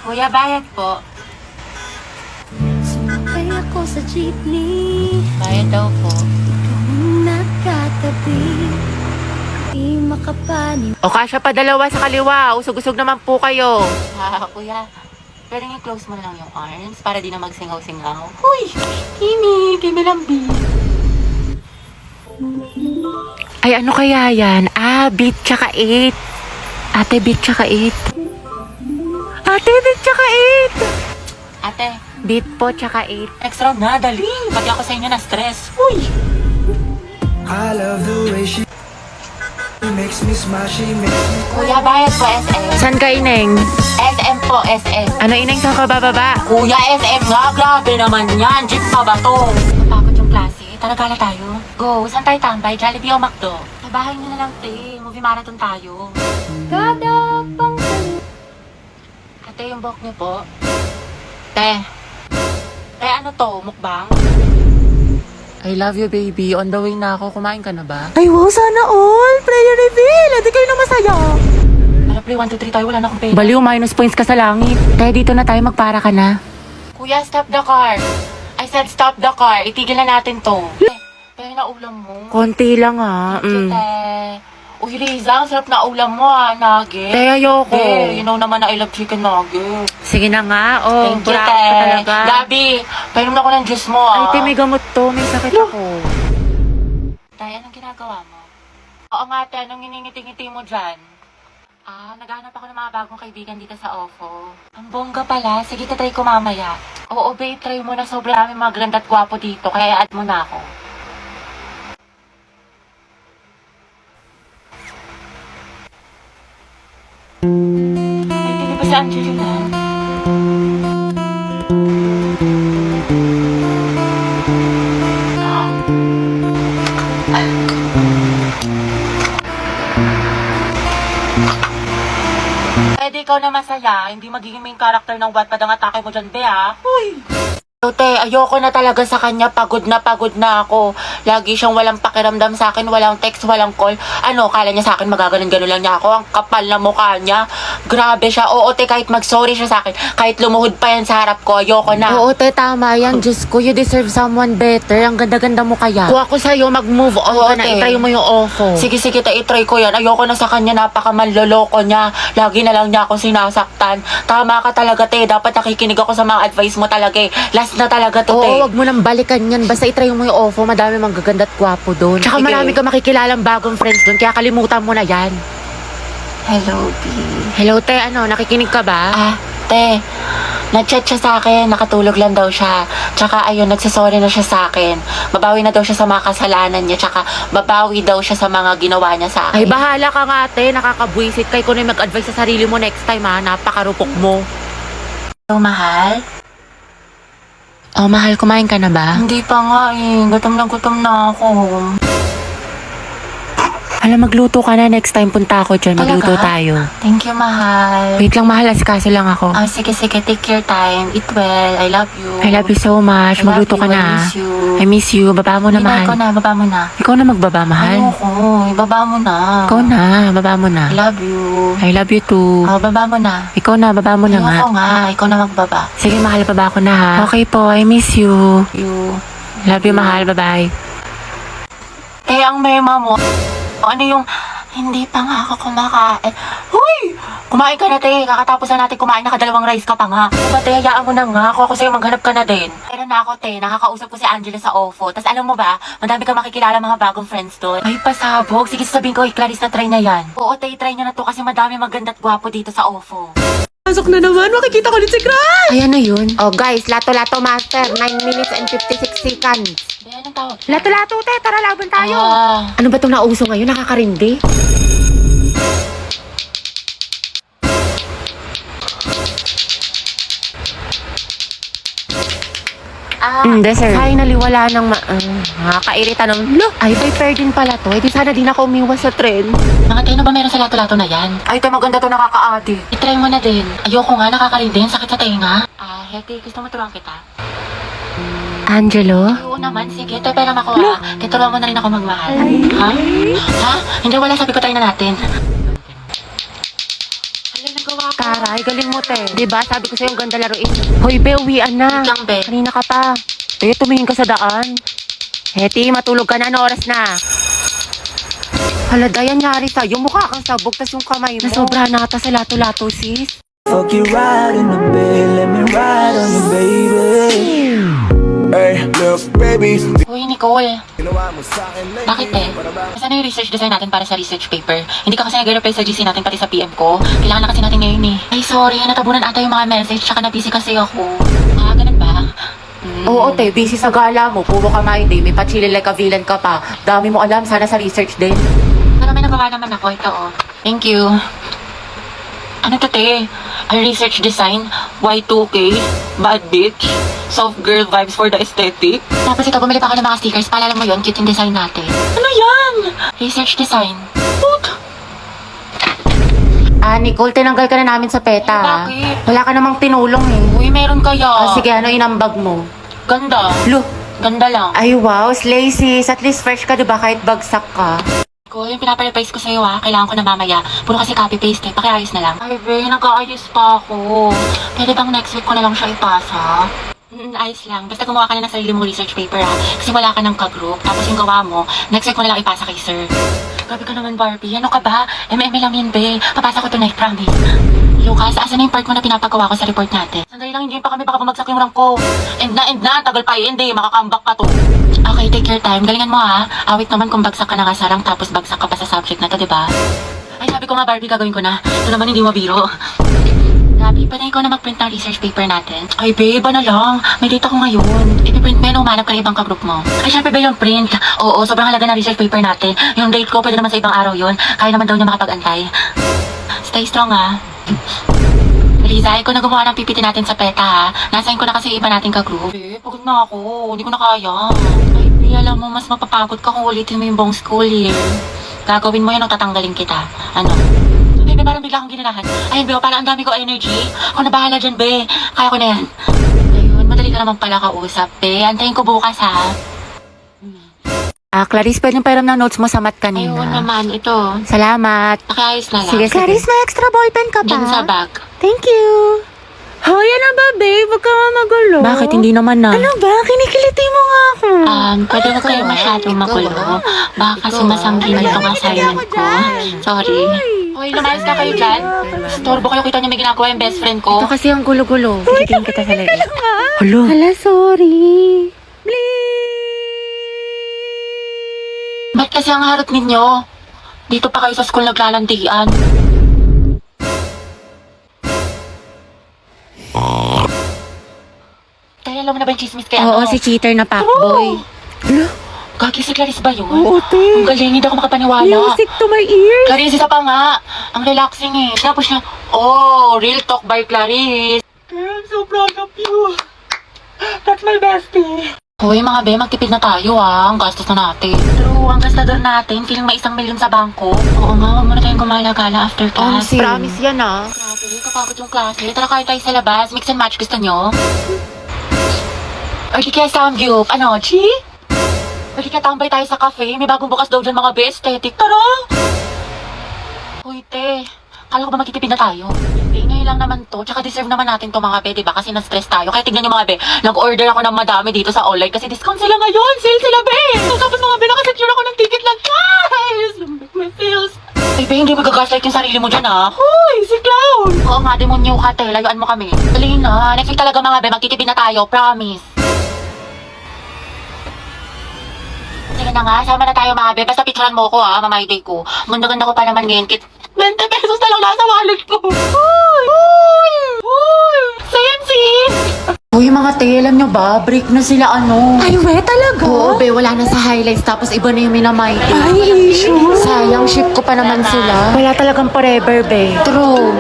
Kuya, bayad po. Sumakay ako sa jeepney, Bayad daw po. nakatabi, di makapani. O kasya pa dalawa sa kaliwa. Usog-usog naman po kayo. Kuya, pwede nga close mo lang yung arms para di na magsingaw-singaw. Uy! Kimi lambi. Ay, ano kaya yan? Beat tsaka 8. Ate, beat tsaka 8. Ate, beat tsaka 8. Ate, Beat po tsaka 8. next round na, dali. Pati ako sa inyo na stress. Uy! I love the way she makes me smile, she makes me Kuya, bayad po SM. San ka, Ineng? SM po, SM. Ano, Ineng, saan ka bababa? Kuya, SM nga, grabe naman yan. Jeep pa ba to? Napakot yung klase. Tara, gala tayo. Go, saan tayo tambay? Jollibee o McDo? Sa bahay nyo na lang, te. Movie marathon tayo. Kada pang Ate, yung buhok niyo po. Te. Te, ano to? Mukbang? I love you, baby. On the way na ako. Kumain ka na ba? Ay, wow, sana all! Prayer reveal! Hindi kayo na masaya! Tara, play 1, 2, 3 tayo. Wala na akong pera. Baliw, minus points ka sa langit. Kaya dito na tayo, magpara ka na. Kuya, stop the car. I said stop the car. Itigil na natin to. Te, na ulam mo. Konti lang, ha. Te. Uy, Riza, ang sarap na ulam mo, nugget. Te, ayoko. Te, you know naman na I love chicken nugget. Sige na nga. Oh, Thank you, buraot te. ka talaga. Gabi, painom na ako ng juice mo, Ay, te, may gamot to. May sakit ako. Tay, anong ginagawa mo? Oo nga, te, anong iningiti-ngiti mo dyan? Naghahanap ako ng mga bagong kaibigan dito sa OFO. Ang bongga pala. Sige, try ko mamaya. Oo, babe, try mo na. Sobrang dami mga ganda at gwapo dito. Kaya add mo na ako. Ay, hindi ba si Angelina? Pwede ikaw na masaya, hindi magiging main character ng Wattpad ang atake mo dyan, be, ha? Uy! Te, ayoko na talaga sa kanya. Pagod na ako. Lagi siyang walang pakiramdam sa akin, walang text, walang call. Ano, kala niya sa akin magaganon-ganon lang niya ako. Ang kapal na mukha niya. Grabe siya. Oo, te, kahit mag-sorry siya sa akin, kahit lumuhod pa yan sa harap ko, ayoko na. Oo, te, tama yan. Diyos ko, you deserve someone better. Ang ganda-ganda mo kaya. Kung ako sa'yo, mag-move on Oo, ka na. te. Itry mo yung ofo. Sige, te, itry ko yan. Ayoko na sa kanya, napakamanloloko niya. Lagi na lang niya ako sinasaktan. Tama ka talaga, te. Dapat nakikinig ako sa mga advice mo talaga eh. Last na talaga to, te. Oo, wag mo nang balikan yan. Basta itry mo yung ofo. Madami mang gaganda at gwapo doon. Tsaka Sige. marami ka makikilalang bagong friends doon. Kaya kalimutan mo na yan. Hello, B. Hello, te. Ano, nakikinig ka ba? Te, nag-chat siya sa akin, nakatulog lang daw siya. Tsaka ayun, nagsasorry na siya sa akin. Babawi na daw siya sa mga kasalanan niya. Tsaka babawi daw siya sa mga ginawa niya sa akin. Ay, bahala ka nga, te. Nakakabwisit. Kay ko na yung mag-advise sa sarili mo next time, ha. Napakarupok mo. So, mahal? Oh, mahal, kumain ka na ba? Hindi pa nga eh. Gutom na ako. Alam, magluto ka na. Next time punta ako dyan. Magluto Talaga? tayo. Thank you, mahal. Wait lang, mahal. Asikaso lang ako. Sige. Take your time. Eat well. I love you. I love you so much. I love Magluto you. ka na. I miss you. I miss you. Baba mo na, Hindi na, mahal. ikaw na. Baba mo na. Ikaw na magbaba, mahal. Ayoko. Ibaba mo na. Ikaw na. Baba mo na. I love you. I love you too. Baba mo na. Ikaw na. Baba mo na nga. Ayoko nga. Ikaw na magbaba. Sige, mahal. Baba ko na, ha. Okay po. I miss you. You. Love you, mahal. Bye-bye. Ang mema mo. Ano yung... Hindi pa nga ako kumakain. Huy! Kumain ka na, te. Kakatapos na natin kumain. Nakadalawang rice ka pa nga. Diba, te? Hayaan mo na nga. Ako sa'yo, maghanap ka na din. Pero na ako, te. Nakakausap ko si Angela sa OFO. Tapos alam mo ba, madami kang makikilala mga bagong friends doon. Ay, pasabog. Sige, sasabihin ko, Clarice, na try na yan. Oo, te. Try nyo na to kasi madami maganda at gwapo dito sa OFO. Pasok na naman, makikita ko ulit si Crush! Ay, ano yun? Oh, guys. Lato-lato master. 9 minutes and 56 seconds. Be, anong tawag? Lato-lato, te. Tara, laban tayo. Ah. Ano ba itong nauso ngayon? Nakakarindi? Hindi, sir. Finally, wala nang nakakairita ng, ay, by fair din pala to. Eh, di sana din ako umiwas sa tren. Mga te, ano ba meron sa lato-lato na yan? Ay, te, maganda to, nakaka-adi. I-try mo na din. Ayoko nga, nakakalindin. Sakit sa tenga. Heti, gusto mo turuan kita? Angelo? Oo naman, sige. Te, pera makuha. Tuturuan mo na rin ako magmahal. Ha? Ha? Hindi, wala. Sabi ko tayo na natin. Hala, nagawa ko. Aray, galing mo, te. Diba, sabi ko sa'yo, ang ganda laruin. Hoy, be, uwian na. Wait lang, be. Kanina ka pa. Te, tumingin ka sa daan. Heti, matulog ka na. Ano oras na? Hala, Dayan, nyari sa'yo. Mukha kang sabog, tas yung kamay mo. Nasobra na ata sa lato-lato, sis. Fuck you right in the bed, let me ride on you, baby. Hey, look, baby. Uy, Nicole. Ginawa mo sa'kin lately. Bakit, te? Saan na yung research design natin para sa research paper? Hindi ka kasi nag-reply sa GC natin pati sa PM ko. Kailangan na kasi natin ngayon eh. Ay, sorry. Natabunan ata yung mga message. Tsaka na-busy kasi ako. Ah, ganun ba? Oo, te, busy sa gala mo. Puro ka hindi. May pa-chili like a villain ka pa. Dami mo alam. Sana sa research din. Pero may nagawa naman ako. Ito, oh. Thank you. Ano to, te? A research design? Y2K? Bad bitch? Soft girl vibes for the aesthetic? Tapos ito, bumili pa ako ng mga stickers. Paalala mo yun, cute yung design natin. Ano yan? Research design. What? Ah, Nicole, tinanggal ka na namin sa PETA. Ay, ha? bakit? Wala ka namang tinulong eh. Uy, meron kaya. Ah, sige, ano inambag mo? Ganda. Lo, Ganda lang. ay wow, slay sis. At least fresh ka, diba? Kahit bagsak ka. Ko, yung pinapareprise ko sa'yo kailangan ko na mamaya. Puro kasi copy-paste pakiayos na lang. Ay, be, nag-aayos pa ako. Pwede bang next week ko na lang siya ipasa? Ayos lang. Basta gumawa ka na ng sarili mong research paper kasi wala ka ng ka-group. Tapos yung gawa mo, next week ko na lang ipasa kay sir. Grabe ka naman, Barbie. Ano ka ba? MM lang yun, be. Papasa ko tonight, promise. Lucas, asan na yung part mo na pinapagawa ko sa report natin? Sandali lang, hindi pa kami baka bumagsak yung rank ko. End na. Tagal pa hindi. Makakambak pa to. Okay, take your time. Galingan mo Awit naman kung bagsak ka na nga sa rank tapos bagsak ka pa sa subject na to, diba? Ay, sabi ko nga, Barbie, gagawin ko na. Ito naman hindi mo biro. Gabi, pwede ikaw na mag-print ng research paper natin. Ay, babe, ano lang. May data ko ngayon. Ipiprint mo yun, umanap ka ng ibang ka-group mo. Ay, syempre ba yung print? Oo, sobrang halaga ng research paper natin. Yung date ko, pwede naman sa ibang araw yun. Kaya naman daw niya makapag-antay. Stay strong, Riza, ikaw na gumawa ng PPT natin sa PETA, Nasayin ko na kasi iba nating ka-group. Eh, pagod na ako. Hindi ko na kaya. Ay, Pri, alam mo, mas mapapagod ka kung ulitin mo yung buong school year. Gagawin mo yun o tatanggalin kita. Ano? Ay, be, parang bigla akong ginanahan. Ayun, be, parang ang dami ko energy. Ako na bahala dyan, be. Kaya ko na yan. Ayun, madali ka naman pala kausap, be. Antayin ko bukas, Ah, Clarice, pwedeng pairam ng notes mo sa mat kanina. Ayun naman, ito. Salamat. Pakiayos na lang. Sige, Clarice, may extra ballpen ka ba? Diyan sa bag. Thank you. Hoy, ano ba, babe? Huwag ka nga magulo. Bakit hindi naman na? Ano ba? Kinikiliti mo nga ako. Pwede ba kayo masyadong magulo? Baka kasi masangkin itong assignment ko. Sorry. Hoy, lumayas ka kayo dyan. Storbo kayo, kita niyo may ginagawa yung best friend ko. Ito kasi ang gulo-gulo. Tigitin kita sa leeg. Hulo. Hala, sorry. Ba't kasi ang harot ninyo? Dito pa kayo sa school naglalandian. Kaya alam mo na ba yung chismis kaya Oo, si cheater na fuckboy. Gagi si Clarice ba yun? Oo, te. Ang galing, hindi ako makapaniwala. Music to my ears. Clarice, isa pa nga. Ang relaxing Tapos niya, real talk by Clarice. I'm so proud of you. That's my bestie. Hoy, mga be, magtipid na tayo Ang gastos na natin. True, ang gastador natin. Feeling may 1 million sa bangko. Oo nga, huwag muna tayong gumala-gala after class. Promise yan Grabe, kapagod yung klase. Tara kain tayo sa labas. Mix and match, gusto nyo? Or di kaya samgyup. Ano, chi? Or di kaya tambay tayo sa cafe. May bagong bukas daw dyan mga be, aesthetic. Tara! Uy, te. Kala ko ba magtitipid na tayo? Hindi, ngayon lang naman to. Tsaka deserve naman natin to mga be, diba? Kasi na-stress tayo. Kaya tignan nyo mga be, nag-order ako ng madami dito sa online kasi discount sila ngayon. Sale sila be! So, tapos mga be, nakasecure ako ng ticket lang. Guys! My feels. Ay, be, hindi mo gagaslight yung sarili mo dyan Hoy, si Clown! Oo nga, demonyo ka, te. Layuan mo kami. Dali na. Next week talaga mga be, magtitipid na tayo. Promise. Sige na nga, sama na tayo mga be. Basta picturean mo ko mamay-day ko. Ganda-ganda ko pa naman ngayon. 20 pesos na lang nasa wallet ko. Hoy! Sensi! Uy, mga te, alam nyo ba? Break na sila Ay, we, talaga? Oo, be, wala na sa highlights. Tapos iba na yung minamay. Ay, issue. Sayang, ship ko pa naman sila. Wala talagang forever, be. True.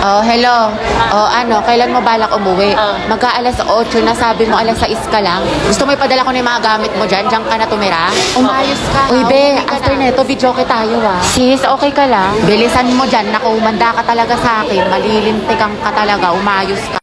Oh, hello. Oh, kailan mo balak umuwi? Mag-aalas 8 na, sabi mo alas 6 ka lang. Gusto mo ipadala ko na yung mga gamit mo dyan? Diyan ka na tumira? Umayos ka. Uy, be, after neto, video tayo Sis, okay ka lang? Bilisan mo dyan, naku, umanda ka talaga sa akin. Malilintikan ka talaga, umayos ka.